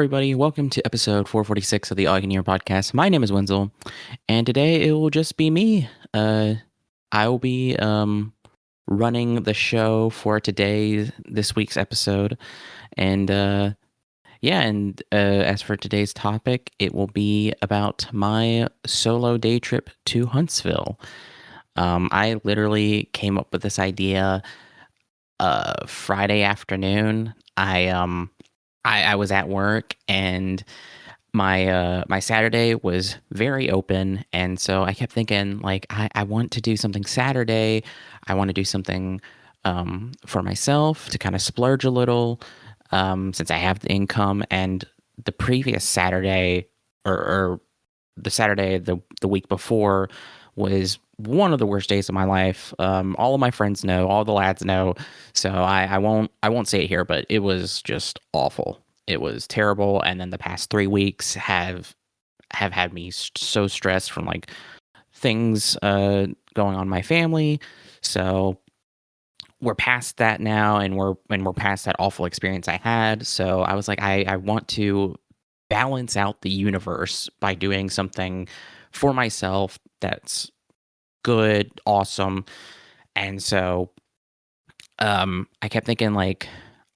everybody. Welcome to episode 446 of the AllYouCanHear podcast. My name is Wenzel, and today it will just be me. I will be running the show for this week's episode. And as for today's topic, it will be about my solo day trip to Huntsville. I literally came up with this idea Friday afternoon. I was at work and my Saturday was very open, and so I kept thinking, like, I want to do something Saturday. I want to do something for myself to kind of splurge a little, since I have the income. And the previous Saturday, or the Saturday the week before, was one of the worst days of my life. All of my friends know, all the lads know, so I won't say it here, but it was just awful. It was terrible. And then the past 3 weeks have had me so stressed from like things going on in my family. So we're past that now, and we're past that awful experience I had. So I was like, I want to balance out the universe by doing something for myself that's good, awesome. And so I kept thinking, like,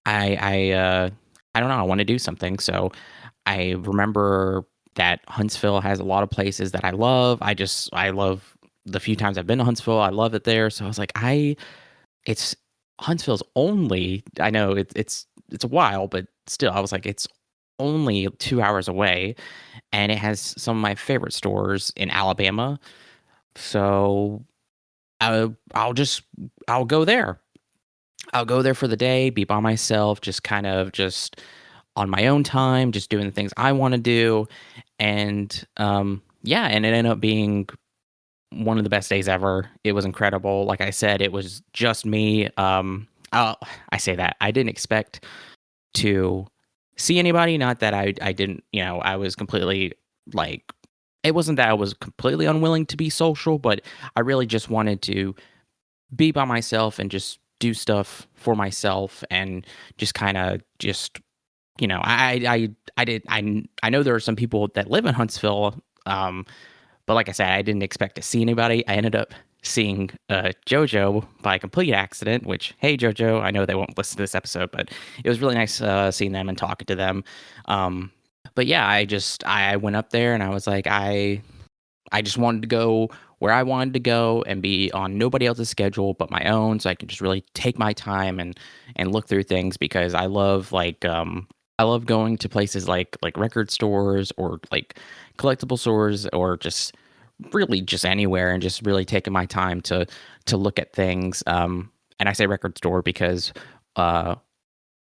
I don't know, I want to do something. So I remember that Huntsville has a lot of places that I love. I love the few times I've been to Huntsville. I love it there. So I was like, it's Huntsville's only, I know it's a while, but still, I was like, it's only 2 hours away, and it has some of my favorite stores in Alabama. So I'll go there. I'll go there for the day, be by myself, just kind of just on my own time, just doing the things I want to do. And and it ended up being one of the best days ever. It was incredible. Like I said, it was just me. I say that I didn't expect to see anybody. Not that I didn't, I was completely, like, it wasn't that I was completely unwilling to be social, but I really just wanted to be by myself and just do stuff for myself, and just kind of just, I know there are some people that live in Huntsville, but like I said, I didn't expect to see anybody. I ended up seeing JoJo by complete accident, which, hey, JoJo, I know they won't listen to this episode, but it was really nice seeing them and talking to them. But yeah, I went up there, and I was like, I just wanted to go where I wanted to go and be on nobody else's schedule but my own, so I can just really take my time and look through things, because I love, like, I love going to places like record stores, or like collectible stores, or just really just anywhere, and just really taking my time to look at things. And I say record store because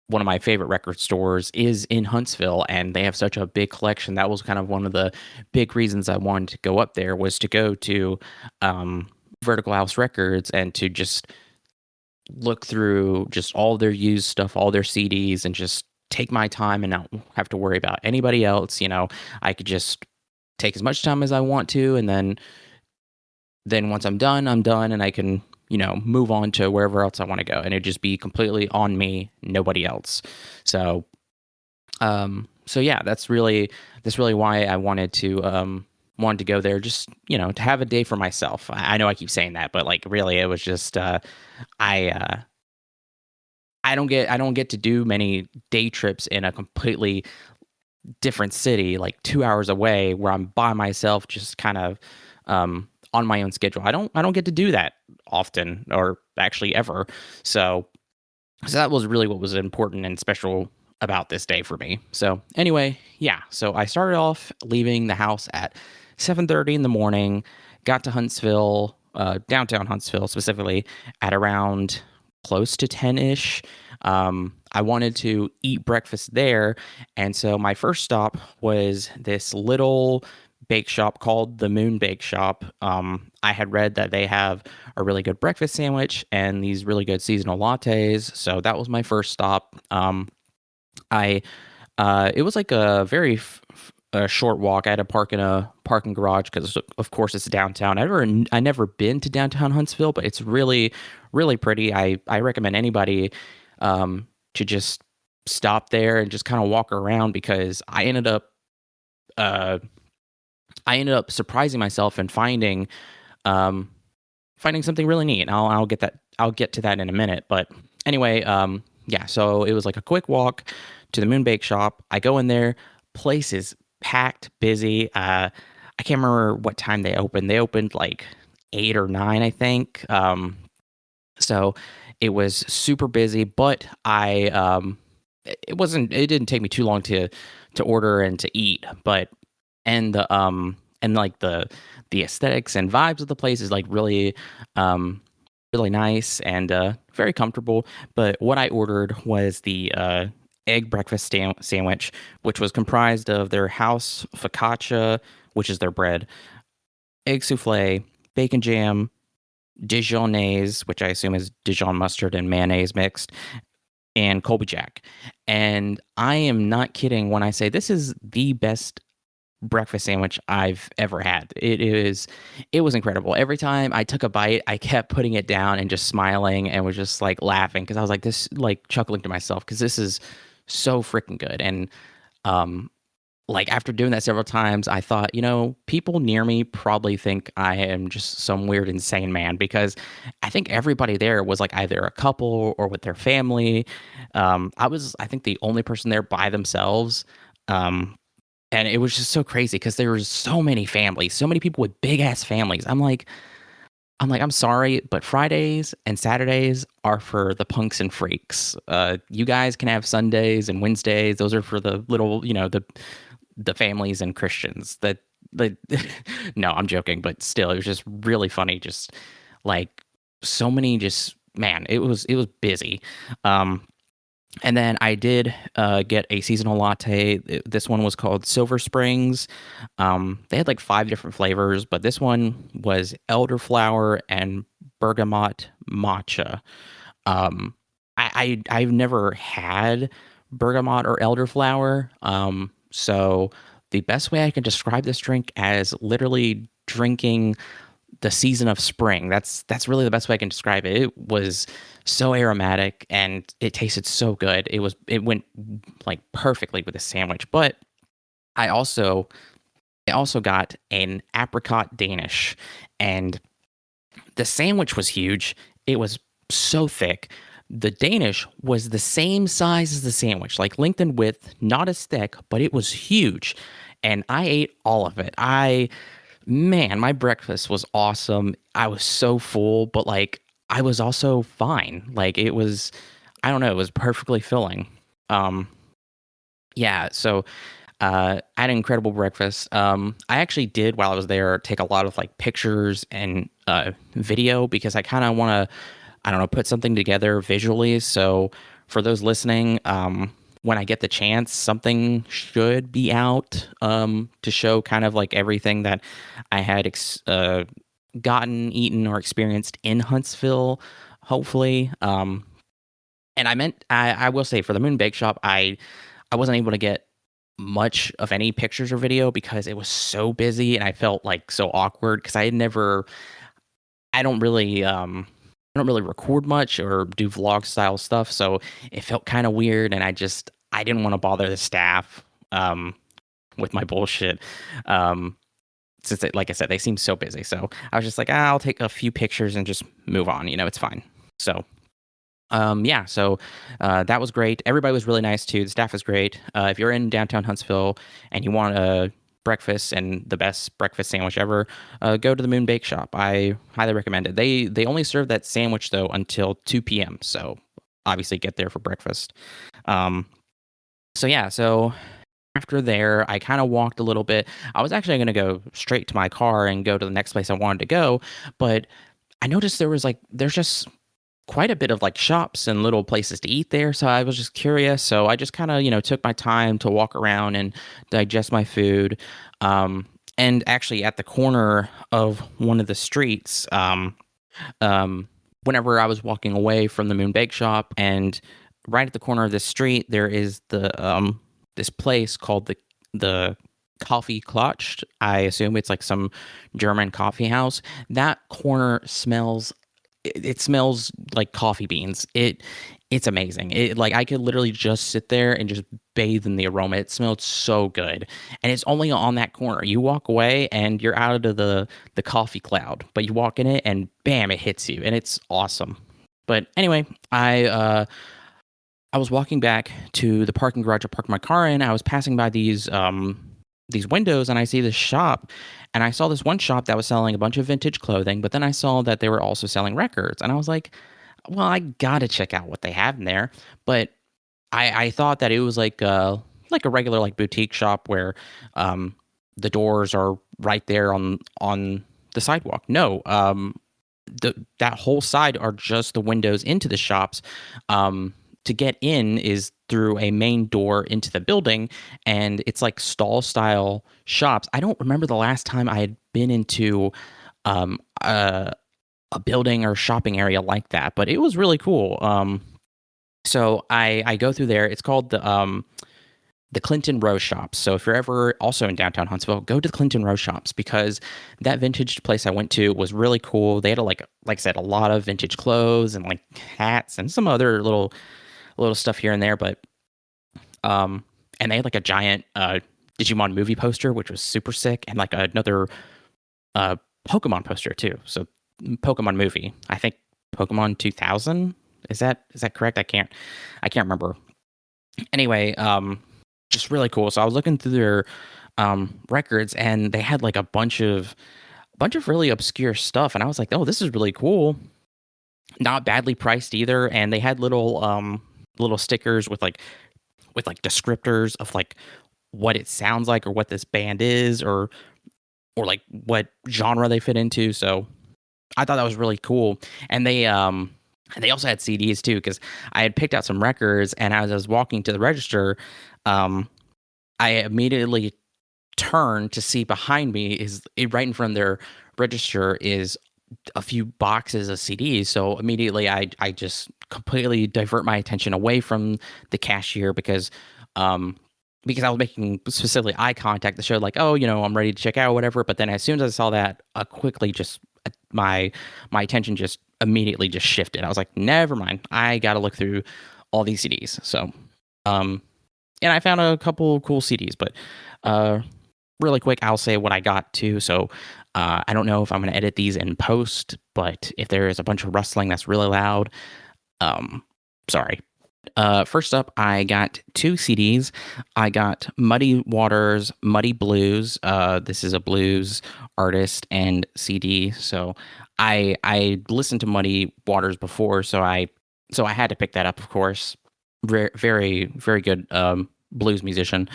one of my favorite record stores is in Huntsville, and they have such a big collection. That was kind of one of the big reasons I wanted to go up there, was to go to Vertical House Records and to just look through just all their used stuff, all their CDs, and just take my time and not have to worry about anybody else. I could just take as much time as I want to, and then once I'm done, and I can, move on to wherever else I want to go, and it'd just be completely on me, nobody else. So, yeah, that's really why I wanted to go there, just, to have a day for myself. I know I keep saying that, but, like, really, it was just, I don't get to do many day trips in a completely different city, like 2 hours away, where I'm by myself, just kind of, on my own schedule. I don't get to do that often, or actually ever. So that was really what was important and special about this day for me. So anyway, yeah. So I started off leaving the house at 7:30 in the morning, got to Huntsville, downtown Huntsville specifically, at around close to 10-ish. I wanted to eat breakfast there, and so my first stop was this little bake shop called the Moon Bake Shop. I had read that they have a really good breakfast sandwich and these really good seasonal lattes, so that was my first stop. It was like a very short walk. I had to park in a parking garage because, of course, it's downtown. I never been to downtown Huntsville, but it's really, really pretty. I recommend anybody to just stop there and just kind of walk around because uh, I ended up surprising myself and um, finding something really neat. And I'll get to that in a minute. But anyway, yeah. So it was like a quick walk to the Moon Bake Shop. I go in there. Place is packed, busy. I can't remember what time they opened. They opened like 8 or 9, I think. So it was super busy, but it didn't take me too long to order and to eat, but and like the aesthetics and vibes of the place is like um really nice and very comfortable. But what I ordered was the egg breakfast sandwich, which was comprised of their house focaccia, which is their bread, egg souffle, bacon jam, Dijonnaise, which I assume is Dijon mustard and mayonnaise mixed, and Colby Jack. And I am not kidding when I say this is the best breakfast sandwich I've ever had. It was incredible. Every time I took a bite, I kept putting it down and just smiling and was just like laughing because I was like this like chuckling to myself because this is so freaking good. And um like after doing that several times, I thought, people near me probably think I am just some weird insane man because I think everybody there was like either a couple or with their family. I think the only person there by themselves. And it was just so crazy because there was so many families, so many people with big ass families. I'm sorry, but Fridays and Saturdays are for the punks and freaks. You guys can have Sundays and Wednesdays. Those are for the little, the families and Christians. The no, I'm joking, but still, it was just really funny. Just like so many, just man, it was busy. Um, and then I did get a seasonal latte. This one was called Silver Springs. They had like 5 different flavors, but this one was elderflower and bergamot matcha. I've never had bergamot or elderflower. So the best way I can describe this drink as literally drinking the season of spring. That's really the best way I can describe it. It was so aromatic and it tasted so good. It went like perfectly with the sandwich. But I also I also got an apricot Danish, and the sandwich was huge. It was so thick. The Danish was the same size as the sandwich, like length and width, not as thick, but it was huge. And I ate all of it. Man, my breakfast was awesome. I was so full, but like I was also fine. Like I don't know, it was perfectly filling. Um, yeah, so I had an incredible breakfast. I actually did while I was there take a lot of like pictures and video because I kind of want to, I don't know, put something together visually. So for those listening, when I get the chance, something should be out to show kind of like everything that I had gotten, eaten, or experienced in Huntsville. Hopefully, and I will say for the Moon Bake Shop, I wasn't able to get much of any pictures or video because it was so busy and I felt like so awkward because I don't really I don't really record much or do vlog style stuff, so it felt kind of weird and I didn't want to bother the staff with my bullshit. Um since like I said, they seem so busy. So I was just like, I'll take a few pictures and just move on, it's fine. So yeah, so that was great. Everybody was really nice too. The staff was great. If you're in downtown Huntsville and you want a breakfast and the best breakfast sandwich ever, go to the Moon Bake Shop. I highly recommend it. They only serve that sandwich though until 2 p.m. So obviously get there for breakfast. Um, so yeah, so after there, I kind of walked a little bit. I was actually going to go straight to my car and go to the next place I wanted to go, but I noticed there's just quite a bit of like shops and little places to eat there. So I was just curious. So I just kind of, took my time to walk around and digest my food. And actually, at the corner of one of the streets, um, whenever I was walking away from the Moon Bake Shop, and right at the corner of this street, there is this place called the Coffee Clutched. I assume it's like some German coffee house. That corner smells, it smells like coffee beans. It's amazing. It like I could literally just sit there and just bathe in the aroma. It smelled so good. And it's only on that corner. You walk away and you're out of the coffee cloud, but you walk in it and bam, it hits you and it's awesome. But anyway, I was walking back to the parking garage I parked my car in. I was passing by these windows and I see this shop, and I saw this one shop that was selling a bunch of vintage clothing, but then I saw that they were also selling records, and I was like, well, I gotta check out what they have in there. But I thought that it was like a regular like boutique shop where um the doors are right there on the sidewalk. No, that whole side are just the windows into the shops. To get in is through a main door into the building, and it's like stall style shops. I don't remember the last time I had been into um, a, a building or shopping area like that, but it was really cool. So I go through there. It's called the Clinton Row Shops. So if you're ever also in downtown Huntsville, go to the Clinton Row Shops because that vintage place I went to was really cool. They had like I said, a lot of vintage clothes and like hats and some other little stuff here and there. But and they had like a giant Digimon movie poster, which was super sick, and like another uh Pokemon poster too. So Pokemon movie. I think Pokemon 2000. Is that correct? I can't remember. Anyway, just really cool. So I was looking through their records, and they had like a bunch of really obscure stuff, and I was like, oh, this is really cool. Not badly priced either, and they had little stickers with like descriptors of like what it sounds like or what this band is or like what genre they fit into. So I thought that was really cool. And they also had CDs too, because I had picked out some records, and as I was walking to the register, um, I immediately turned to see behind me right in front of their register is a few boxes of CDs. So immediately I just completely divert my attention away from the cashier um because I was making specifically eye contact that showed like, oh, I'm ready to check out or whatever. But then as soon as I saw that, quickly just my attention just immediately just shifted. I was like, never mind. I got to look through all these CDs. So um and I found a couple cool CDs, but uh really quick, I'll say what I got too. So I don't know if I'm going to edit these in post, but if there is a bunch of rustling that's really loud, um, sorry. First up, I got two CDs. I got Muddy Waters, Muddy Blues. This is a blues artist and CD. So I listened to Muddy Waters before, so I had to pick that up, of course. Very very good blues musician.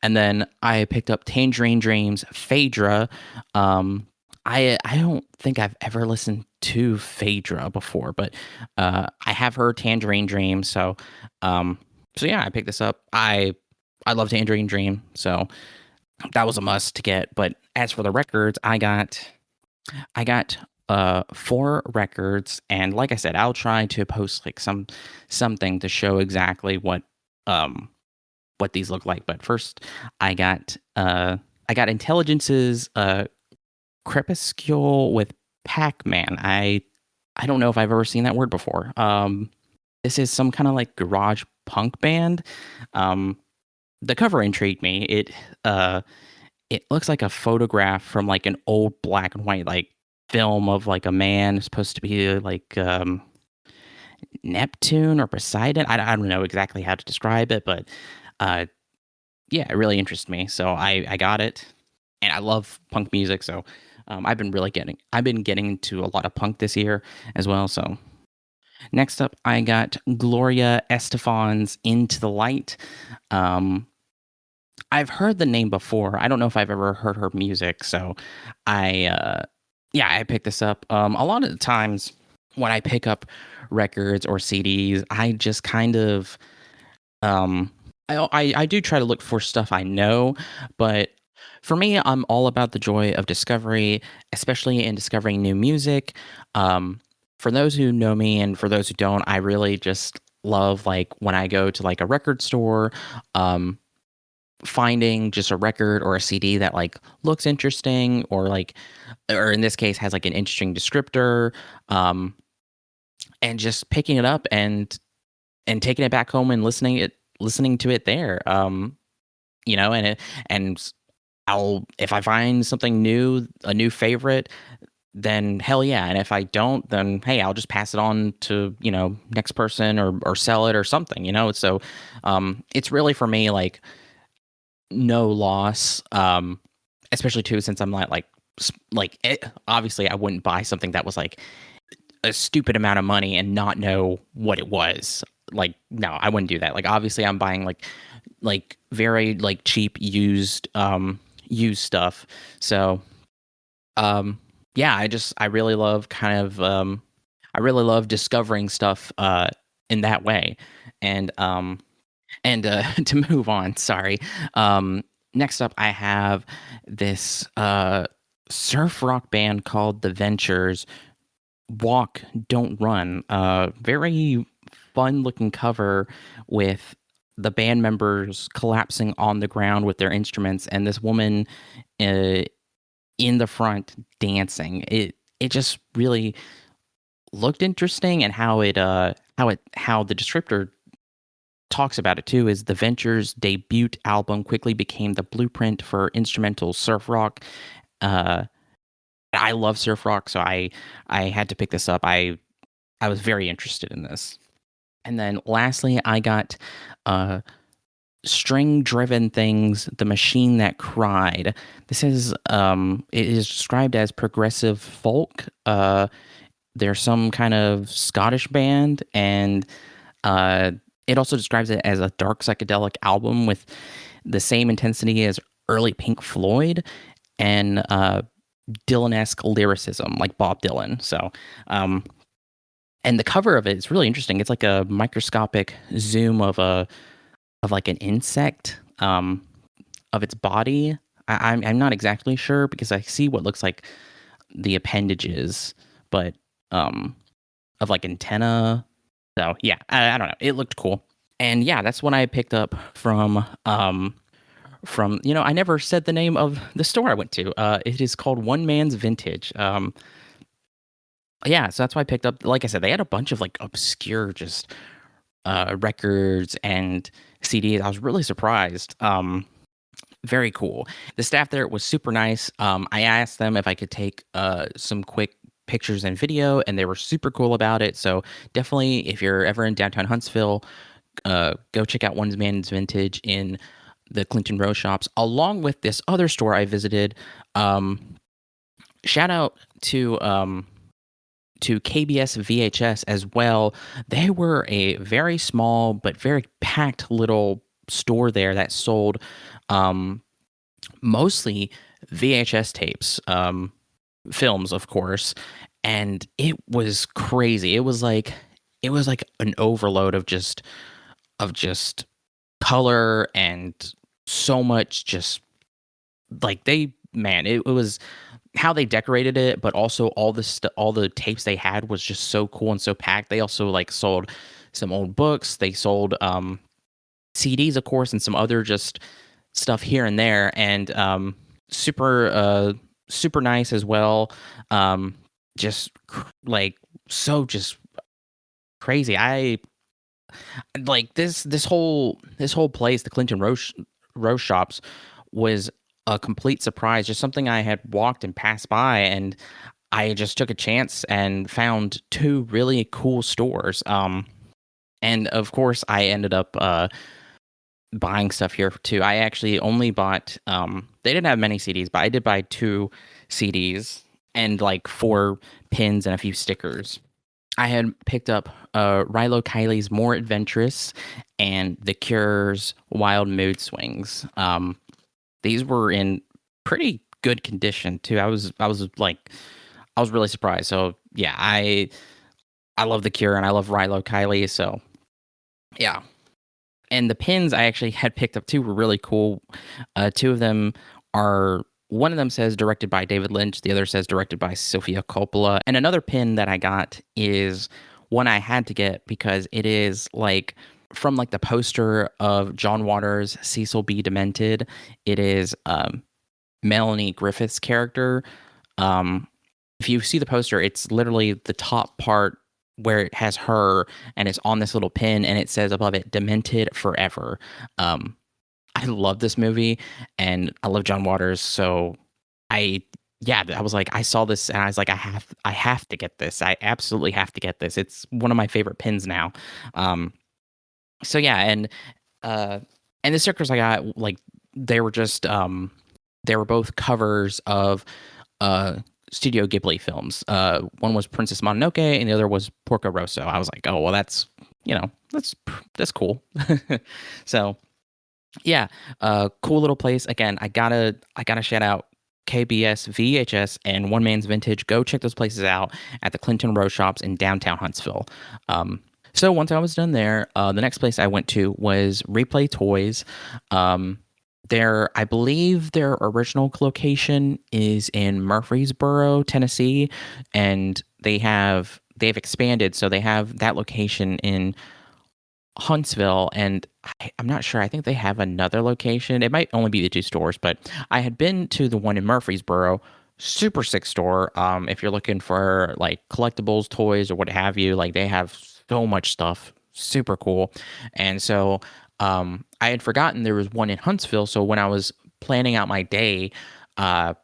And then I picked up Tangerine Dream's Phaedra. I don't think I've ever listened to Phaedra before, but I have heard Tangerine Dream. So yeah, I picked this up. I love Tangerine Dream, so that was a must to get. But as for the records, I got four records, and like I said, I'll try to post like something to show exactly what these look like. But first, I got I got Intelligence's Crepuscule with Pac-Man. I don't know if I've ever seen that word before. This is some kind of like garage punk band. Um, the cover intrigued me. It looks like a photograph from like an old black and white like film of like a man supposed to be like Neptune or Poseidon. I don't know exactly how to describe it, but uh, yeah, it really interests me. So I got it, and I love punk music. So I've been getting into a lot of punk this year as well. So next up, I got Gloria Estefan's Into the Light. Um, I've heard the name before. I don't know if I've ever heard her music. So yeah, I picked this up. A lot of the times when I pick up records or CDs, I just kind of um, I do try to look for stuff I know, but for me, I'm all about the joy of discovery, especially in discovering new music. Um, for those who know me and for those who don't, I really just love like when I go to like a record store, um, finding just a record or a CD that like looks interesting or in this case has like an interesting descriptor. Um, and just picking it up and taking it back home and listening to it there. And I'll if I find something new, a new favorite, then hell yeah. And if I don't, then hey, I'll just pass it on to, next person or sell it or something, So it's really for me like no loss. Especially too since I'm not obviously I wouldn't buy something that was like a stupid amount of money and not know what it was. Like no, I wouldn't do that. Like obviously I'm buying like very like cheap used stuff. So um yeah, I really love I really love discovering stuff in that way. And to move on, sorry. Next up I have this surf rock band called The Ventures. Walk, Don't Run. Very fun looking cover with the band members collapsing on the ground with their instruments and this woman uh, in the front dancing. It just really looked interesting, and how the descriptor talks about it too is the Ventures debut album quickly became the blueprint for instrumental surf rock. Uh, I love surf rock, so I had to pick this up. I was very interested in this. And then lastly, I got String Driven Things, The Machine That Cried. This is it is described as progressive folk. They're some kind of Scottish band, and it also describes it as a dark psychedelic album with the same intensity as early Pink Floyd and Dylan-esque lyricism, like Bob Dylan. So, and the cover of it is really interesting. It's like a microscopic zoom of like an insect, of its body. I'm not exactly sure because I see what looks like the appendages, but of like antenna. So yeah, I don't know. It looked cool, and yeah, that's when I picked up from I never said the name of the store I went to. It is called One Man's Vintage. Yeah, so that's why I picked up. Like I said, they had a bunch of like obscure just records and CDs. I was really surprised. Very cool. The staff there was super nice. I asked them if I could take some quick pictures and video, and they were super cool about it. So definitely, if you're ever in downtown Huntsville, go check out One Man's Vintage in the Clinton Row shops, along with this other store I visited. Shout out to KBS VHS as well. They were a very small but very packed little store there that sold mostly VHS tapes, films, of course, and it was crazy. It was like an overload of just color and so much just like it was how they decorated it, but also all the tapes they had was just so cool and so packed. They also like sold some old books. They sold CDs, of course, and some other just stuff here and there, and super nice as well. Just like so just crazy. I like this whole place, the Clinton Row shops, was a complete surprise. Just something I had walked and passed by, and I just took a chance and found two really cool stores. And of course, I ended up buying stuff here too. I actually only bought. They didn't have many CDs, but I did buy two CDs and like four pins and a few stickers. I had picked up Rilo Kiley's More Adventurous and The Cure's Wild Mood Swings. These were in pretty good condition too. I was really surprised. So yeah, I love The Cure and I love Rilo Kiley. So yeah, and the pins I actually had picked up too were really cool. Two of them are. One of them says directed by David Lynch. The other says directed by Sofia Coppola. And another pin that I got is one I had to get because it is like from like the poster of John Waters' Cecil B. Demented. It is Melanie Griffith's character. If you see the poster, it's literally the top part. where it has her and it's on this little pin and it says above it "Demented Forever." Um, I love this movie and I love John Waters, so I yeah, I was like, I saw this and I was like, I have to get this. I absolutely have to get this. It's one of my favorite pins now. Um, so yeah, uh, and the stickers I got, like, they were just they were both covers of uh Studio Ghibli films. One was Princess Mononoke and the other was Porco Rosso. I was like, oh well, that's that's cool. So yeah, cool little place. Again, I gotta shout out KBS VHS and One Man's Vintage. Go check those places out at the Clinton Row Shops in downtown Huntsville. So once I was done there, the next place I went to was Replay Toys. Um, I believe their original location is in Murfreesboro, Tennessee, and they've expanded, so they have that location in Huntsville, and I'm not sure. I think they have another location. It might only be the two stores, but I had been to the one in Murfreesboro. Super sick store. If you're looking for like collectibles, toys, or what have you, like they have so much stuff. Super cool. And so I had forgotten there was one in Huntsville. So when I was planning out my day, uh,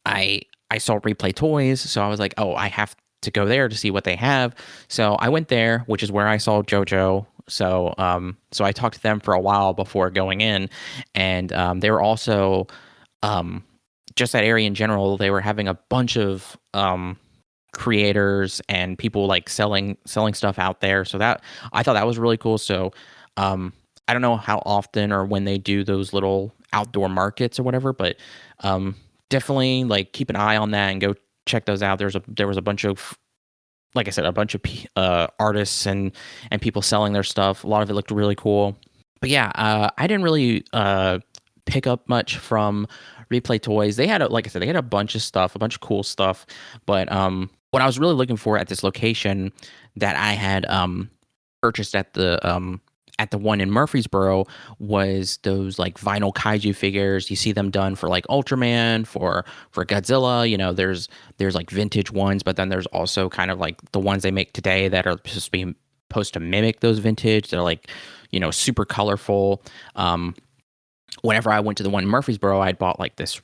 I saw Replay Toys, so I was like, oh, I have to go there to see what they have. So I went there, which is where I saw JoJo. So I talked to them for a while before going in, and they were also um, just that area in general. They were having a bunch of creators and people like selling stuff out there. So that I thought that was really cool. So I don't know how often or when they do those little outdoor markets or whatever, but um, definitely like keep an eye on that and go check those out. There was a bunch of, like I said, a bunch of artists and people selling their stuff. A lot of it looked really cool. But yeah, I didn't really pick up much from Replay Toys. They had, like I said, they had a bunch of stuff, a bunch of cool stuff. But what I was really looking for at this location that I had purchased at the one in Murfreesboro was those like vinyl kaiju figures. You see them done for like Ultraman, for Godzilla. There's like vintage ones, but then there's also kind of like the ones they make today that are supposed to mimic those vintage. They're like, super colorful. Whenever I went to the one in Murfreesboro, I bought like this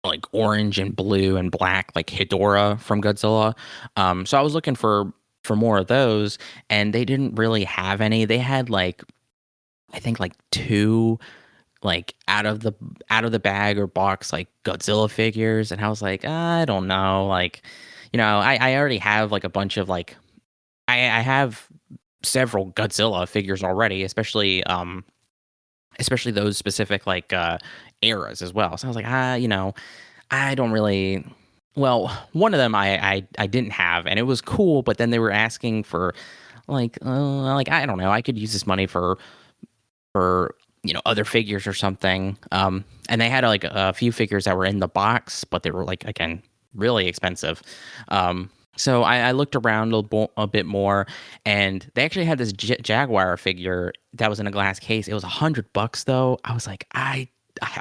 like orange and blue and black like Hedorah from Godzilla. So I was looking for more of those, and they didn't really have any. They had like, I think like two like out of the bag or box like Godzilla figures, and I was like, I don't know, like, I already have like a bunch of like I have several Godzilla figures already, especially those specific like eras as well. So I was like, I don't really. Well, one of them I didn't have, and it was cool. But then they were asking for like I don't know. I could use this money for other figures or something. And they had like a few figures that were in the box, but they were like, again, really expensive. So I looked around a bit more, and they actually had this Jaguar figure that was in a glass case. It was $100 though. I was like, I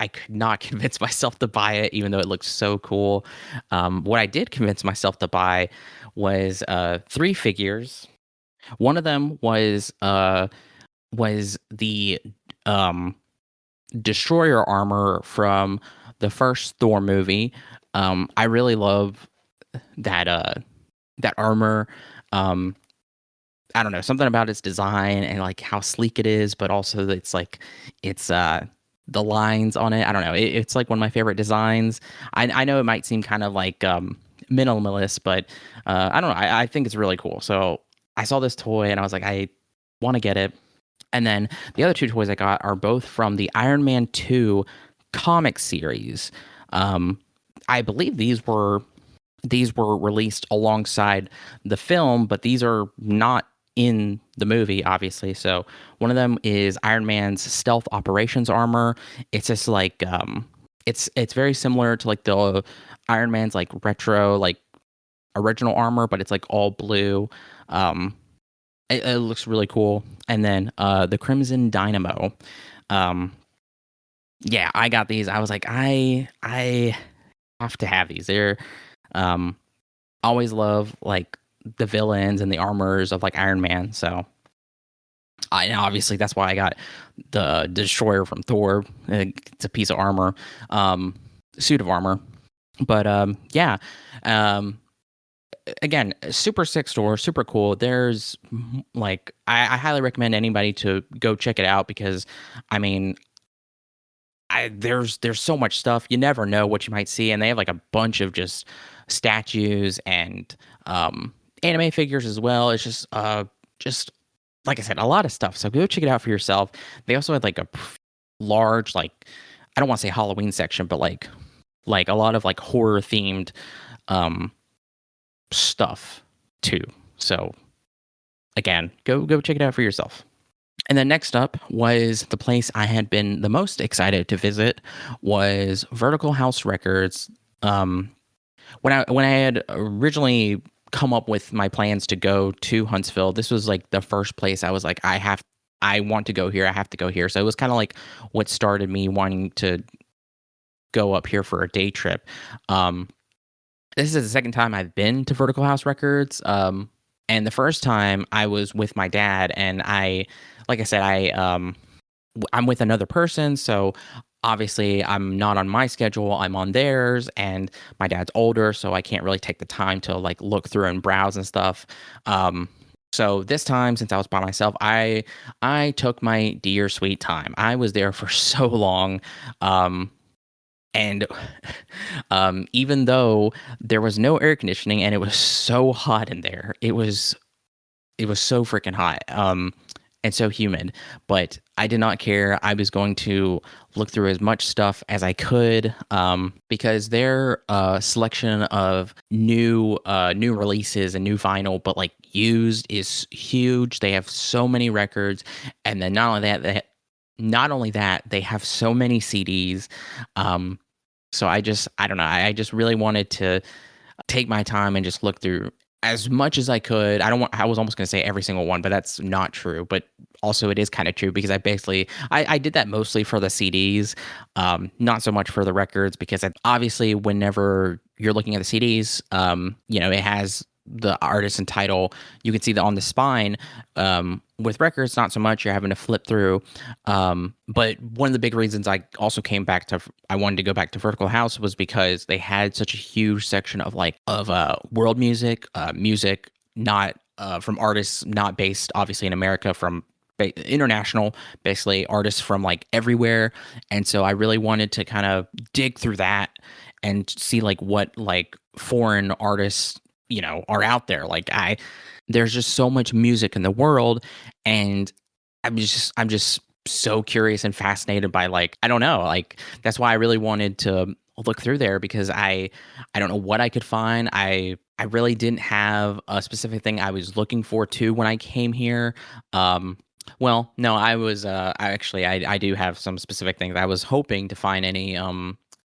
could not convince myself to buy it, even though it looked so cool. What I did convince myself to buy was three figures. One of them was the um, destroyer armor from the first Thor movie. I really love that armor. Um, I don't know, something about its design and like how sleek it is, but also it's like it's the lines on it. I don't know. It's like one of my favorite designs. I know it might seem kind of like minimalist, but I don't know. I think it's really cool. So I saw this toy and I was like, I want to get it. And then the other two toys I got are both from the Iron Man 2 comic series. I believe these were released alongside the film, but these are not in the movie, obviously. So one of them is Iron Man's stealth operations armor. It's just like it's very similar to like the Iron Man's like retro like original armor, but it's like all blue. It looks really cool. And then the Crimson Dynamo. Um, yeah, I got these. I was like, I have to have these. They're um always love like the villains and the armors of like Iron Man. So obviously that's why I got the destroyer from Thor. It's a piece of armor, suit of armor. But yeah, um, again, super sick store, super cool. There's like I highly recommend anybody to go check it out because I mean there's so much stuff. You never know what you might see, and they have like a bunch of just statues and anime figures as well. It's just like I said, a lot of stuff. So go check it out for yourself. They also had like a large like I don't want to say Halloween section, but like a lot of like horror themed um stuff too. So again, go check it out for yourself. And then next up was the place I had been the most excited to visit was Vertical House Records. When I had originally come up with my plans to go to Huntsville, this was like the first place I was like, I want to go here. I have to go here. So it was kind of like what started me wanting to go up here for a day trip. This is the second time I've been to Vertical House Records. And the first time I was with my dad, and like I said, I'm with another person, so obviously I'm not on my schedule, I'm on theirs, and my dad's older, so I can't really take the time to like look through and browse and stuff. So this time, since I was by myself, I took my dear sweet time. I was there for so long. And even though there was no air conditioning and it was so hot in there, it was so freaking hot, and so humid. But I did not care. I was going to look through as much stuff as I could, because their selection of new releases and new vinyl, but like used, is huge. They have so many records, and then not only that, they have so many CDs. So I don't know. I just really wanted to take my time and just look through as much as I could. I was almost going to say every single one, but that's not true. But also it is kind of true because I did that mostly for the CDs, not so much for the records, because obviously whenever you're looking at the CDs, it has the artist and title. You can see that on the spine. With records, not so much. You're having to flip through. But one of the big reasons I wanted to go back to Vertical House was because they had such a huge section of world music, music not from artists not based obviously in America, from international, basically artists from like everywhere. And so I really wanted to kind of dig through that and see like what like foreign artists are out there. There's just so much music in the world, and I'm just so curious and fascinated by, like, I don't know, like, that's why I really wanted to look through there, because I don't know what I could find. I really didn't have a specific thing I was looking for too when I came here. Well, no, I do have some specific things. I was hoping to find any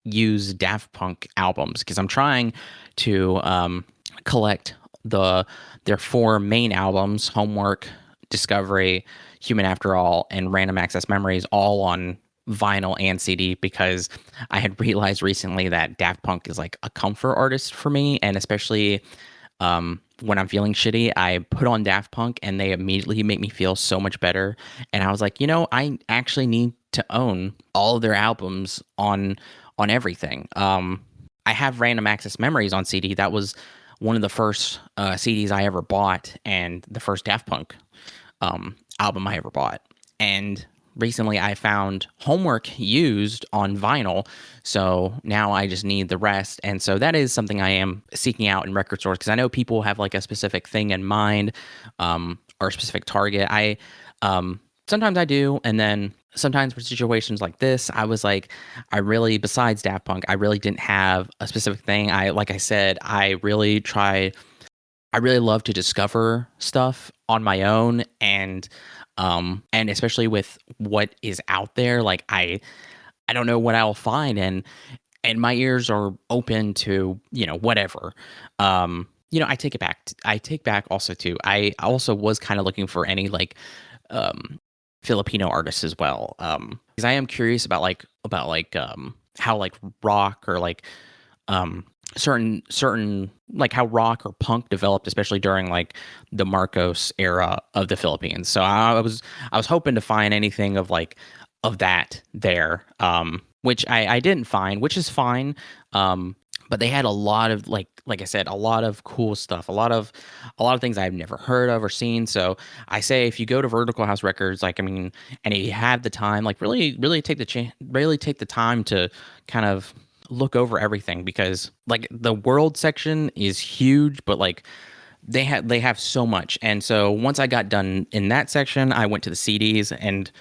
used Daft Punk albums, because I'm trying to collect their four main albums: Homework, Discovery, Human After All, and Random Access Memories, all on vinyl and CD, because I had realized recently that Daft Punk is like a comfort artist for me, and especially when I'm feeling shitty, I put on Daft Punk and they immediately make me feel so much better. And I was like, I actually need to own all of their albums on everything. I have Random Access Memories on CD. That was one of the first CDs I ever bought, and the first Daft Punk album I ever bought. And recently I found Homework used on vinyl, so now I just need the rest. And so that is something I am seeking out in record stores, because I know people have like a specific thing in mind, or a specific target. Sometimes I do, and then sometimes for situations like this, I was like, besides Daft Punk, I really didn't have a specific thing. Like I said, I really love to discover stuff on my own, and especially with what is out there, like I don't know what I'll find, and my ears are open to, whatever. I take it back. I take back also too. I also was kind of looking for any like Filipino artists as well, because I am curious about how like rock, or like certain like how rock or punk developed, especially during like the Marcos era of the Philippines. So I was hoping to find anything of like of that there, which I didn't find, which is fine. But they had a lot of like I said, a lot of cool stuff, a lot of things I've never heard of or seen. So I say if you go to Vertical House Records, like I mean, and if you have the time, like really take really take the time to kind of look over everything, because like the world section is huge, but like they have so much. And so once I got done in that section, I went to the CDs, and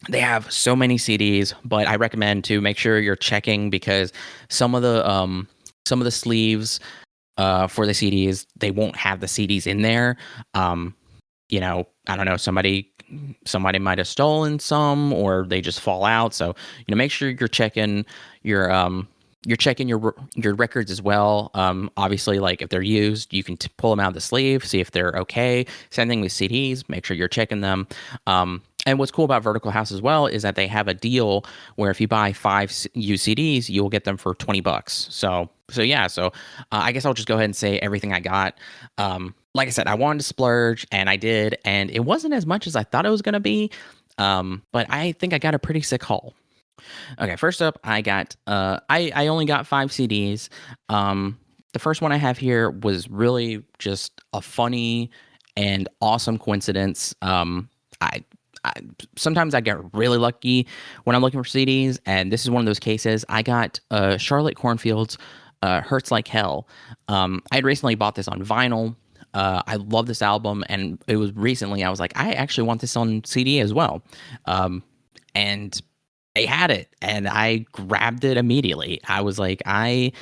they have so many CDs. But I recommend to make sure you're checking, because some of the sleeves for the CDs, they won't have the CDs in there. um I don't know, somebody might have stolen some, or they just fall out. So make sure your you're checking your records as well. Obviously, like if they're used, you can pull them out of the sleeve, see if they're okay. Same thing with CDs. Make sure you're checking them. And what's cool about Vertical House as well is that they have a deal where if you buy five used CDs, you'll get them for $20. So yeah. So I guess I'll just go ahead and say everything I got. Like I said, I wanted to splurge, and I did, and it wasn't as much as I thought it was going to be. But I think I got a pretty sick haul. Okay, first up, I got I only got 5 CDs. The first one I have here was really just a funny and awesome coincidence. I, I sometimes I get really lucky when I'm looking for CDs, and this is one of those cases. I got Charlotte Cornfield's "Hurts Like Hell." I had recently bought this on vinyl. I love this album, and it was recently I was like, I actually want this on CD as well. And they had it, and I grabbed it immediately. I was like, I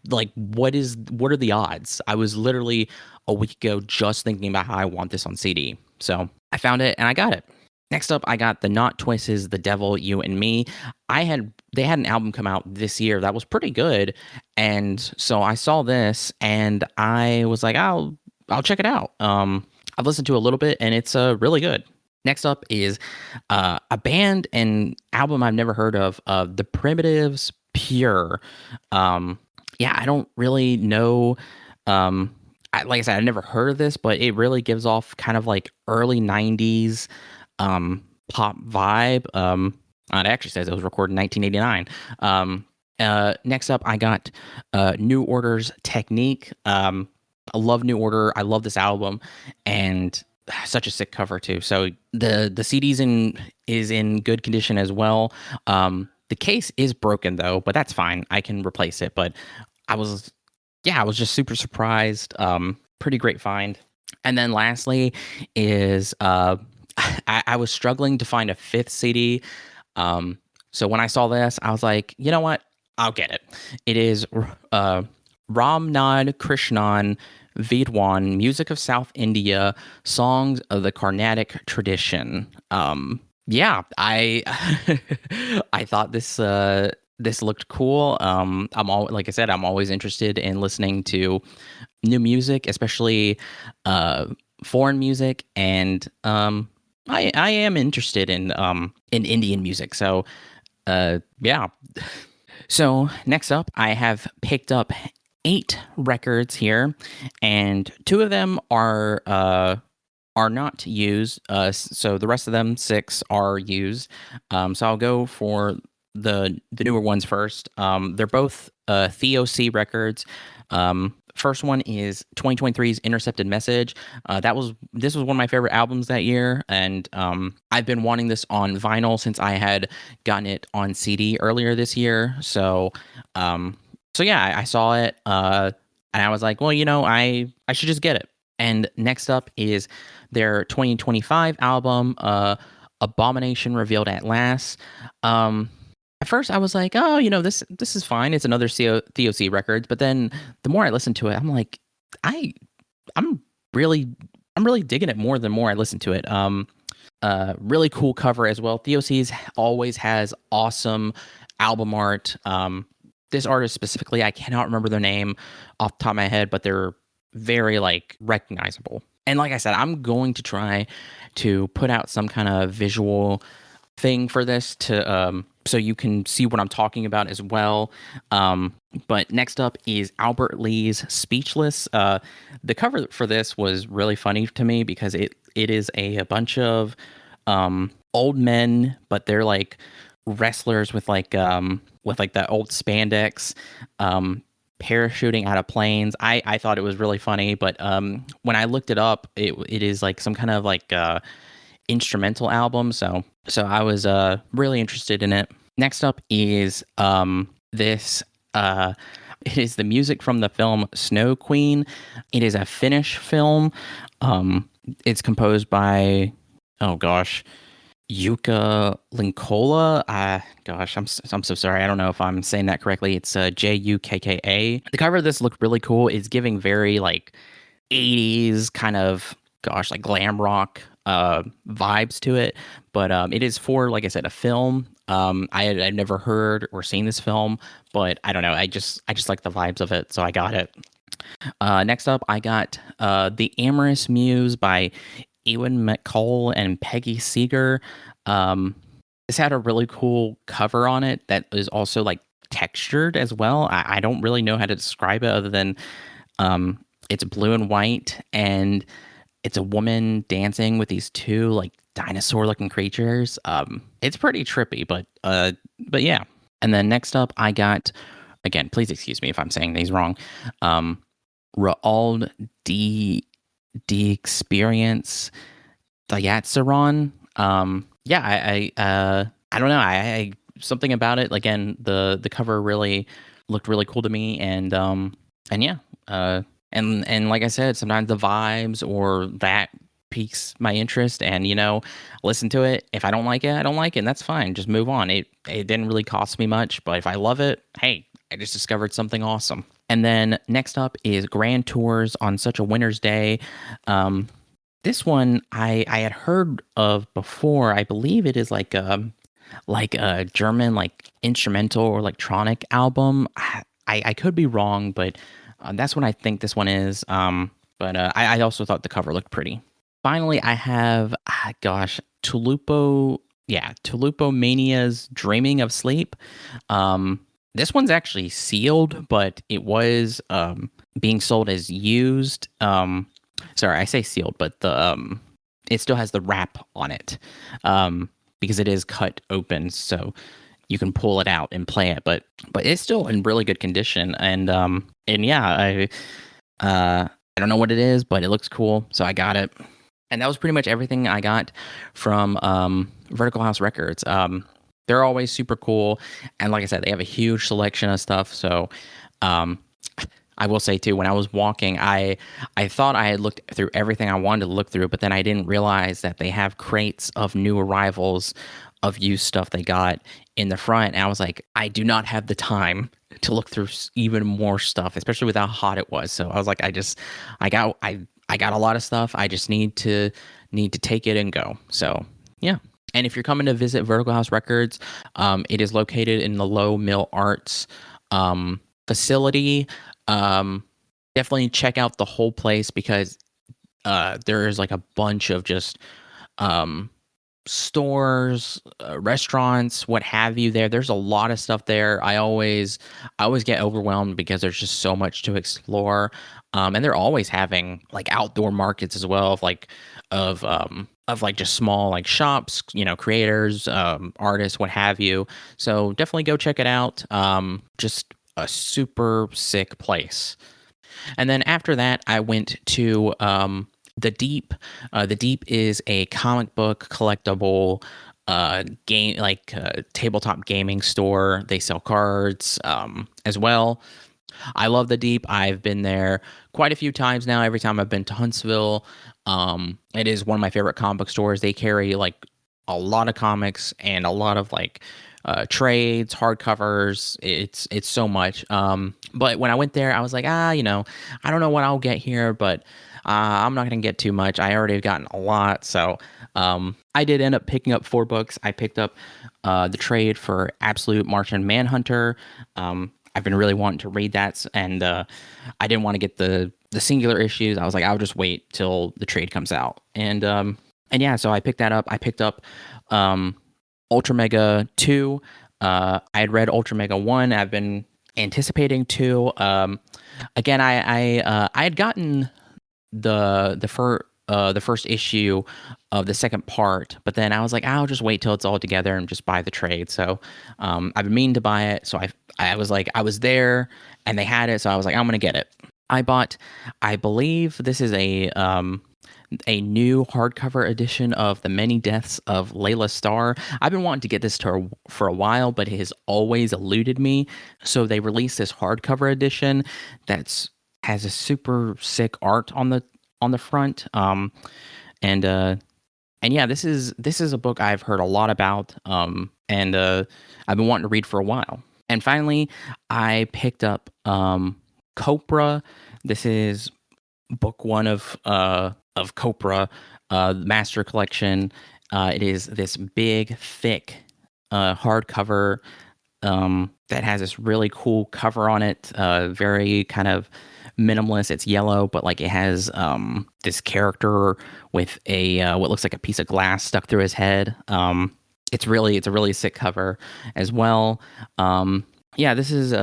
like, what are the odds? I was literally a week ago just thinking about how I want this on CD. So I found it and I got it. Next up, I got the Not Twists, The Devil, You and Me. They had an album come out this year that was pretty good, and so I saw this and I was like, I'll check it out. I've listened to a little bit, and it's really good. Next up is a band and album I've never heard of, The Primitives Pure. Yeah, I don't really know. Like I said, I've never heard of this, but it really gives off kind of like early 90s pop vibe. It actually says it was recorded in 1989. Next up, I got New Order's Technique. I love New Order. I love this album, and such a sick cover too. So the CD's is in good condition as well. The case is broken though, but that's fine. I can replace it. But I was just super surprised. Pretty great find. And then lastly is I was struggling to find a fifth CD. So when I saw this, I was like, you know what? I'll get it. It is Ramnad Krishnan Vidwan, Music of South India, Songs of the Carnatic Tradition. Yeah, I I thought this looked cool. Like I said, I'm always interested in listening to new music, especially foreign music, and I am interested in Indian music. So yeah. So next up, I have picked up 8 records here, and 2 of them are not used. So the rest of them 6 are used. So I'll go for the newer ones first. They're both TOC records. First one is 2023's Intercepted Message. This was one of my favorite albums that year, and I've been wanting this on vinyl since I had gotten it on CD earlier this year. So yeah, I saw it, and I was like, well, I should just get it. And next up is their 2025 album, Abomination Revealed at Last. At first, I was like, oh, this is fine. It's another TOC record. But then the more I listened to it, I'm like, I'm really digging it more the more I listen to it. Really cool cover as well. TOC's always has awesome album art. This artist specifically, I cannot remember their name off the top of my head, but they're very recognizable. And like I said, I'm going to try to put out some kind of visual thing for this to so you can see what I'm talking about as well. But next up is Albert Lee's Speechless. The cover for this was really funny to me because it is a bunch of old men, but they're like wrestlers with like the old spandex parachuting out of planes. I thought it was really funny, but when I looked it up, it is like some kind of like instrumental album. So I was really interested in it. Next up is this. It is the music from the film Snow Queen. It is a Finnish film. It's composed by, oh gosh, Jukka Linkola. Gosh, I'm so sorry. I don't know if I'm saying that correctly. It's Jukka. The cover of this looked really cool. It's giving very like 80s kind of, gosh, like glam rock vibes to it. But it is for, like I said, a film. I'd never heard or seen this film, but I don't know. I just like the vibes of it, so I got it. Next up, I got The Amorous Muse by Ewan McCall and Peggy Seeger. This had a really cool cover on it that is also like textured as well. I don't really know how to describe it other than it's blue and white, and it's a woman dancing with these two like dinosaur-looking creatures. It's pretty trippy, but yeah. And then next up, I got, again, please excuse me if I'm saying these wrong. Raoul D Experience Diatsaron. Yeah, I don't know. I something about it. Again, the cover really looked really cool to me, and yeah. And like I said, sometimes the vibes or that piques my interest, and listen to it. If I don't like it, I don't like it, and that's fine. Just move on. It didn't really cost me much, but if I love it, hey, I just discovered something awesome. And then next up is Grand Tours on Such a Winter's Day. This one I had heard of before. I believe it is like a German like instrumental or electronic album. I could be wrong, but that's what I think this one is. But I also thought the cover looked pretty. Finally, I have, Tulupo Mania's Dreaming of Sleep. This one's actually sealed, but it was being sold as used. Sorry, I say sealed, but the it still has the wrap on it because it is cut open, so you can pull it out and play it. But it's still in really good condition, and yeah, I don't know what it is, but it looks cool, so I got it. And that was pretty much everything I got from Vertical House Records. They're always super cool, and like I said, they have a huge selection of stuff. So I will say too, when I was walking, I thought I had looked through everything I wanted to look through, but then I didn't realize that they have crates of new arrivals of used stuff they got in the front. And I was like, I do not have the time to look through even more stuff, especially with how hot it was. So I was like, I got a lot of stuff. I just need to take it and go. So yeah. And if you're coming to visit Vertical House Records, it is located in the Low Mill Arts facility. Definitely check out the whole place because there is like a bunch of just stores, restaurants, what have you there. There's a lot of stuff there. I always get overwhelmed because there's just so much to explore. And they're always having like outdoor markets as well of like just small like shops, creators, artists, what have you. So definitely go check it out. Just a super sick place. And then after that, I went to The Deep. The Deep is a comic book collectible game, like tabletop gaming store. They sell cards as well. I love The Deep. I've been there quite a few times now. Every time I've been to Huntsville, it is one of my favorite comic book stores. They carry like a lot of comics and a lot of like trades, hardcovers. It's so much. But when I went there, I was like, I don't know what I'll get here, but I'm not going to get too much. I already have gotten a lot. So I did end up picking up 4 books. I picked up the trade for Absolute Martian Manhunter. I've been really wanting to read that, and I didn't want to get the singular issues. I was like, I'll just wait till the trade comes out. And yeah, so I picked that up. I picked up Ultra Mega 2. I had read Ultra Mega 1. I've been anticipating 2. Again, I had gotten the first issue of the second part, but then I was like, I'll just wait till it's all together and just buy the trade. So I've been meaning to buy it. So I was like, I was there and they had it, so I was like, I'm gonna get it. I bought, I believe this is a new hardcover edition of The Many Deaths of Layla Starr. I've been wanting to get this for a while, but it has always eluded me. So they released this hardcover edition that's has a super sick art on the front. And yeah, this is a book I've heard a lot about. And I've been wanting to read for a while. And finally, I picked up Copra. This is book one of Copra, Master Collection. It is this big, thick hardcover that has this really cool cover on it. Very kind of minimalist. It's yellow, but like it has this character with a what looks like a piece of glass stuck through his head. It's a really sick cover as well. Yeah, this is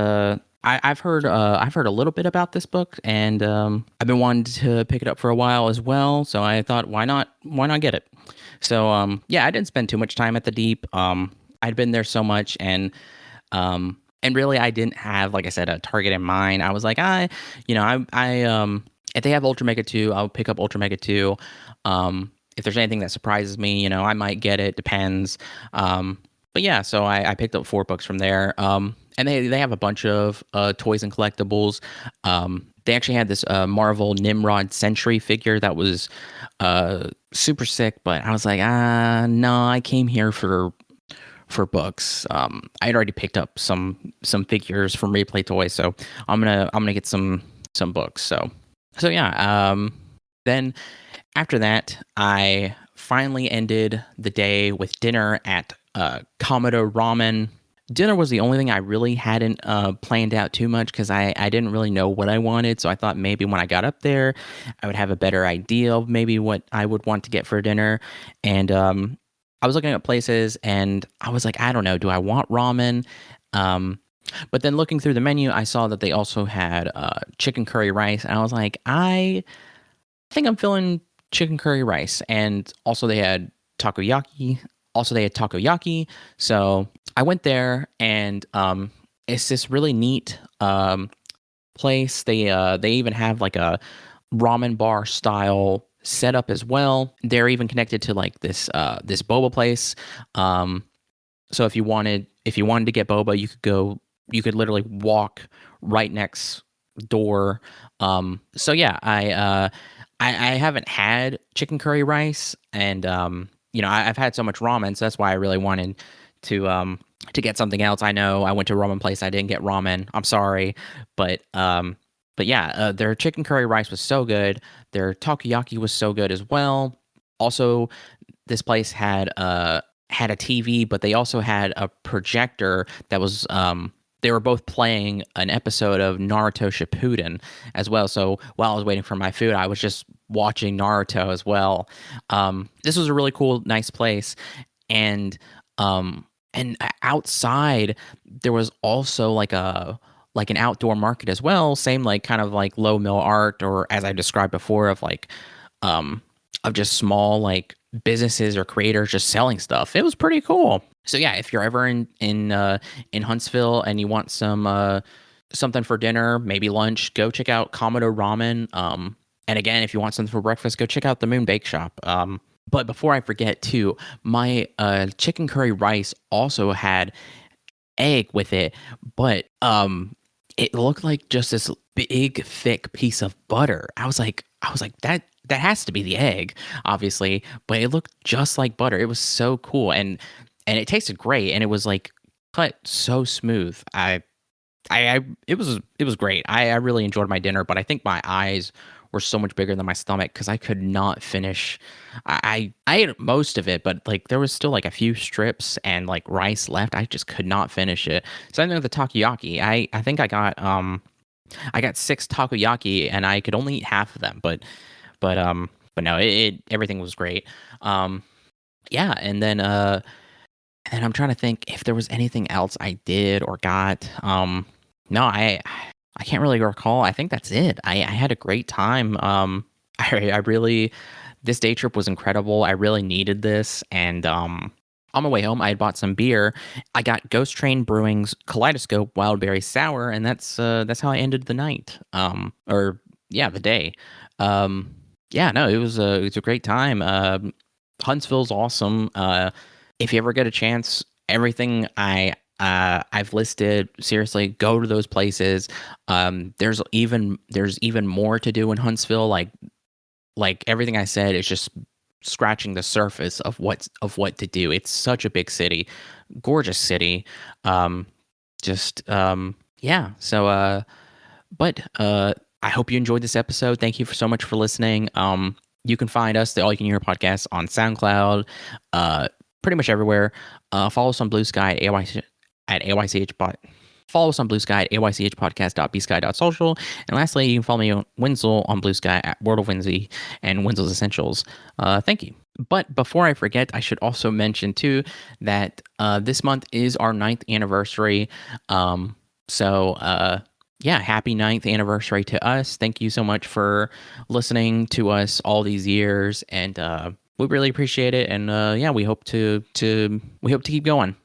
I've heard a little bit about this book, and I've been wanting to pick it up for a while as well. So I thought, why not get it? So yeah, I didn't spend too much time at the Deep. I'd been there so much, and really I didn't have, like I said, a target in mind. I was like, if they have Ultra Mega 2, I'll pick up Ultra Mega 2. If there's anything that surprises me, I might get it. Depends. But yeah, so I picked up 4 books from there. And they have a bunch of toys and collectibles. They actually had this Marvel Nimrod Sentry figure that was super sick, but I was like, no, I came here for books. I had already picked up some figures from Replay Toys, so I'm gonna get some books. So yeah. Then after that, I finally ended the day with dinner at Kamado Ramen. Dinner was the only thing I really hadn't planned out too much because I didn't really know what I wanted. So I thought maybe when I got up there, I would have a better idea of maybe what I would want to get for dinner. And I was looking at places and I was like, I don't know, do I want ramen? But then looking through the menu, I saw that they also had chicken curry rice. And I was like, I think I'm feeling chicken curry rice. And also they had takoyaki. So I went there, and it's this really neat place. They even have like a ramen bar style setup as well. They're even connected to like this boba place. So if you wanted to get boba, you could literally walk right next door. So yeah, I haven't had chicken curry rice, and I've had so much ramen, so that's why I really wanted to get something else. I know I went to a ramen place, I didn't get ramen. I'm sorry, but yeah, their chicken curry rice was so good. Their takoyaki was so good as well. Also, this place had a TV, but they also had a projector that was they were both playing an episode of Naruto Shippuden as well. So while I was waiting for my food, I was just watching Naruto as well. This was a really cool, nice place, and outside there was also like an outdoor market as well. Same like kind of like low mill art, or as I described before, of like of just small like businesses or creators just selling stuff. It was pretty cool. So yeah, if you're ever in Huntsville and you want some something for dinner, maybe lunch, go check out Kamado Ramen. And again, if you want something for breakfast, go check out the Moon Bake Shop. But before I forget too, my chicken curry rice also had egg with it, but it looked like just this big thick piece of butter. I was like that has to be the egg, obviously, but it looked just like butter. It was so cool, and it tasted great, and it was like cut so smooth. It was great. I really enjoyed my dinner, but I think my eyes were so much bigger than my stomach because I could not finish. I ate most of it, but like there was still like a few strips and like rice left. I just could not finish it. Same thing with the takoyaki. I think I got 6 takoyaki and I could only eat half of them, but no, it everything was great. Yeah, and then And I'm trying to think if there was anything else I did or got. No, I can't really recall. I think that's it. I had a great time. I really this day trip was incredible. I really needed this, and on my way home, I had bought some beer. I got Ghost Train Brewing's Kaleidoscope Wildberry Sour, and that's how I ended the night. Or yeah, the day. Yeah, no, it was a great time. Huntsville's awesome. If you ever get a chance, everything I've listed, seriously, go to those places. There's even more to do in Huntsville. Like everything I said is just scratching the surface of what to do. It's such a big city, gorgeous city. Um, yeah. So but I hope you enjoyed this episode. Thank you so much for listening. You can find us, the All You Can Hear podcast, on SoundCloud, pretty much everywhere. Follow us on Bluesky at AYCH bot. Follow us on Bluesky at aychpodcast.bsky.social. And lastly, you can follow me on Wenzel on Bluesky at World of Wenzel and Wenzel's Essentials. Thank you. But before I forget, I should also mention too that this month is our 9th anniversary. Yeah, happy 9th anniversary to us. Thank you so much for listening to us all these years, and we really appreciate it. And yeah, we hope to keep going.